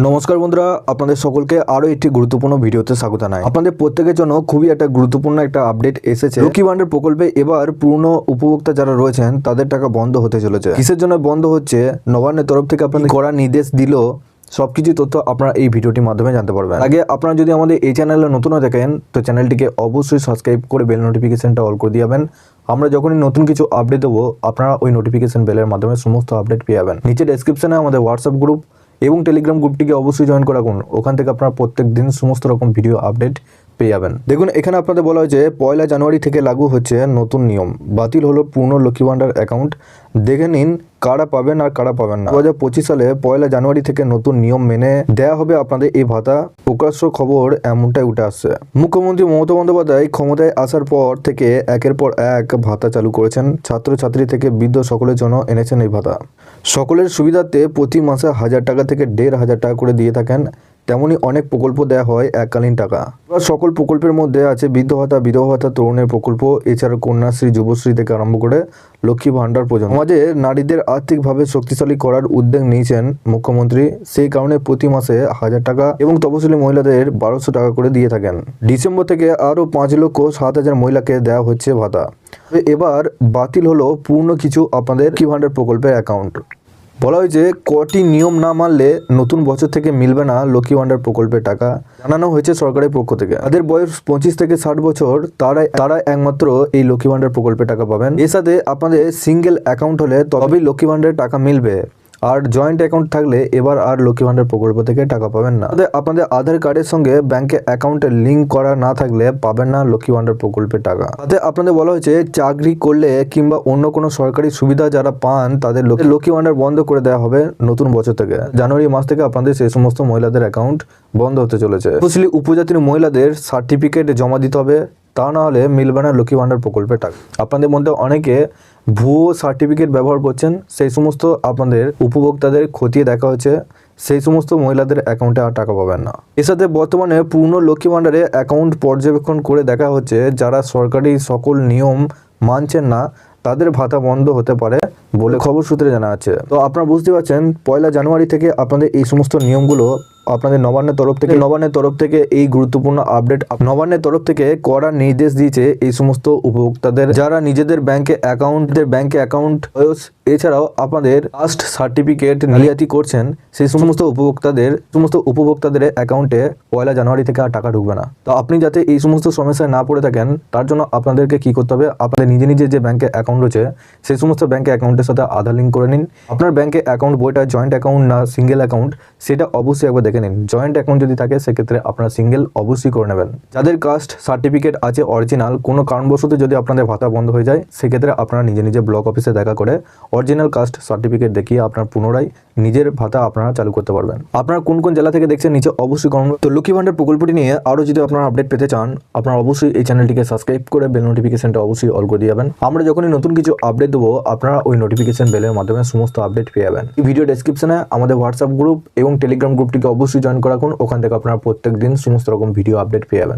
নমস্কার বন্ধুরা, আপনাদের সকলকে আরো একটি গুরুত্বপূর্ণ ভিডিওতে স্বাগত জানাই। আপনাদের প্রত্যেকের জন্য খুবই একটা গুরুত্বপূর্ণ একটা আপডেট এসেছে। লক্ষ্মী ভান্ডার প্রকল্পে এবার পুরনো উপভোক্তা যারা রয়েছেন তাদের টাকা বন্ধ হতে চলেছে। কিসের জন্য বন্ধ হচ্ছে, নবান্নের তরফ থেকে আপনাদের কড়া নির্দেশ দিল, সবকিছু তথ্য আপনারা এই ভিডিওটির মাধ্যমে জানতে পারবেন। আগে আপনারা যদি আমাদের এই চ্যানেলে নতুন হয়ে থাকেন তো চ্যানেলটিকে অবশ্যই সাবস্ক্রাইব করে বেল নোটিফিকেশনটা অল করে দিবেন। আমরা যখনই নতুন কিছু আপডেট দেবো আপনারা ওই নোটিফিকেশন বেলের মাধ্যমে সমস্ত আপডেট পেয়ে যাবেন। নিচে ডেসক্রিপশনে আমাদের হোয়াটসঅ্যাপ গ্রুপ এবং টেলিগ্রাম গ্রুপটিকে অবশ্যই জয়েন করে রাখুন। ওখান থেকে আপনারা প্রত্যেক দিন সমস্ত রকম ভিডিও আপডেট পেয়ে যাবেন। দেখুন, এখানে আপনাদের বলা হয়েছে 1 জানুয়ারি থেকে লাগু হচ্ছে নতুন নিয়ম। বাতিল হলো পূর্ণ লক্ষ্মী ভান্ডার অ্যাকাউন্ট। দেখে নিন কারা পাবেন আর কারা পাবেন না। 2025 সালে 1 জানুয়ারি থেকে নতুন নিয়ম মেনে দেয়া হবে আপনাদের এই ভাতা। প্রকাশ্য খবর এমনটাই উঠে আসছে। মুখ্যমন্ত্রী মমতা বন্দ্যোপাধ্যায় ক্ষমতায় আসার পর থেকে একের পর এক ভাতা চালু করেছেন। ছাত্রছাত্রী থেকে বৃদ্ধ সকলের জন্য এনেছেন এই ভাতা। সকলের সুবিধার্থে প্রতি মাসে 1000 টাকা থেকে 1500 টাকা করে দিয়ে থাকেন। তেমনই অনেক প্রকল্প দেওয়া হয় এককালীন টাকা। সকল প্রকল্পের মধ্যে আছে বৃদ্ধ ভাতা, বিধবা ভাতা, তরুণের প্রকল্প, এছাড়া কন্যাশ্রী, যুবশ্রী থেকে আরম্ভ করে লক্ষ্মী ভান্ডার পর্যন্ত। সমাজে নারীদের আর্থিকভাবে শক্তিশালী করার উদ্যোগ নিয়েছেন মুখ্যমন্ত্রী। সেই কারণে প্রতি মাসে 1000 টাকা এবং তপশিলি মহিলাদের 1200 টাকা করে দিয়ে থাকেন। ডিসেম্বর থেকে আরও 5,07,000 মহিলাকে দেওয়া হচ্ছে ভাতা। এবার বাতিল হলো পূর্ণ কিছু আপনাদের লক্ষ্মী ভান্ডার প্রকল্পের অ্যাকাউন্ট। বলা হয়েছে কটি নিয়ম না মানলে নতুন বছর থেকে মিলবে না লক্ষ্মী ভান্ডার প্রকল্পের টাকা। জানানো হয়েছে সরকারের পক্ষ থেকে। তাদের বয়স 25 থেকে 60 বছর, তারা একমাত্র এই লক্ষ্মী ভান্ডার প্রকল্পের টাকা পাবেন। এর সাথে আপনাদের সিঙ্গেল অ্যাকাউন্ট হলে তবেই লক্ষ্মী ভান্ডারের টাকা মিলবে। আর জয়েন্ট অ্যাকাউন্ট থাকলে এবার আর লক্ষ্মী ভান্ডার প্রকল্প থেকে টাকা পাবেন না। আপনাদের আধার কার্ডের সঙ্গে ব্যাংকে অ্যাকাউন্টে লিঙ্ক করা না থাকলে পাবেন না লক্ষ্মী ভান্ডার প্রকল্পের টাকা। তাতে আপনাদের বলা হয়েছে চাকরি করলে কিংবা অন্য কোনো সরকারি সুবিধা যারা পান তাদের লক্ষ্মী ভান্ডার বন্ধ করে দেওয়া হবে নতুন বছর থেকে। জানুয়ারি মাস থেকে আপনাদের সেই সমস্ত মহিলাদের অ্যাকাউন্ট বন্ধ হতে চলেছে। তপশিলি উপজাতির মহিলাদের সার্টিফিকেট জমা দিতে হবে, তা না হলে মিলবে না লক্ষ্মী ভান্ডার প্রকল্পের টাকা। আপনাদের মধ্যে অনেকে ভুয়ো সার্টিফিকেট ব্যবহার করছেন, সেই সমস্ত আপনাদের উপভোক্তাদের খতিয়ে দেখা হচ্ছে, সেই সমস্ত মহিলাদের অ্যাকাউন্টে আর টাকা পাবেন না। এর সাথে বর্তমানে পূর্ণ লক্ষ্মী ভান্ডারে অ্যাকাউন্ট পর্যবেক্ষণ করে দেখা হচ্ছে যারা সরকারি সকল নিয়ম মানছেন না তাদের ভাতা বন্ধ হতে পারে বলে খবর সূত্রে জানা যাচ্ছে। তো আপনারা বুঝতে পারছেন 1 জানুয়ারি থেকে আপনাদের এই সমস্ত নিয়মগুলো আপনাদের নবান্নের তরফ থেকে এই গুরুত্বপূর্ণ আপডেট। নবান্নের তরফ থেকে কড়া নির্দেশ দিয়েছে এই সমস্ত উপভোক্তাদের যারা নিজেদের ব্যাংকে অ্যাকাউন্ট এছাড়াও আপনাদের কাস্ট সার্টিফিকেট জালিয়াতি করছেন, সেই সমস্ত উপভোক্তাদের অ্যাকাউন্টে 1 জানুয়ারি থেকে আর টাকা ঢুকবে না। তো আপনি যাতে এই সমস্ত সমস্যায় না পড়ে থাকেন তার জন্য আপনাদেরকে কি করতে হবে, আপনাদের নিজে যে ব্যাংকে অ্যাকাউন্ট রয়েছে সেই সমস্ত ব্যাংকে অ্যাকাউন্টের সাথে আধার লিঙ্ক করে নিন। আপনার ব্যাংকে অ্যাকাউন্ট বইটা জয়েন্ট অ্যাকাউন্ট না সিঙ্গেল অ্যাকাউন্ট সেটা অবশ্যই একবার দেখে নিন। জয়েন্ট অ্যাকাউন্ট যদি থাকে সেক্ষেত্রে আপনারা সিঙ্গেল অবশ্যই করে নেবেন। যাদের কাস্ট সার্টিফিকেট আছে অরিজিনাল, কোনো কারণবশত যদি আপনাদের ভাতা বন্ধ হয়ে যায় সেক্ষেত্রে আপনারা নিজে ব্লক অফিসে দেখা করে অরিজিনাল কাস্ট সার্টিফিকেট দেখিয়ে আপনার পুনরায় নিজের ভাতা আপনারা চালু করতে পারবেন। আপনারা কোন জেলা থেকে দেখছেন নিচে অবশ্যই কমেন্ট। তো লক্ষ্মী ভান্ডার প্রকল্পটি নিয়ে আরও যদি আপনারা আপডেট পেতে চান আপনারা অবশ্যই এই চ্যানেলটিকে সাবস্ক্রাইব করে বেল নোটিফিকেশনটা অবশ্যই অল করে দিয়ে যাবেন। আমরা যখনই নতুন কিছু আপডেট দেবো আপনারা ওই নোটিফিকেশন বেলের মাধ্যমে সমস্ত আপডেট পেয়ে যাবেন। এই ভিডিও ডেসক্রিপশনে আমাদের হোয়াটসঅ্যাপ গ্রুপ এবং টেলিগ্রাম গ্রুপটিকে অবশ্যই জয়েন করে রাখুন। ওখান থেকে আপনারা প্রত্যেক দিন সমস্ত রকম ভিডিও আপডেট পেয়ে যাবেন।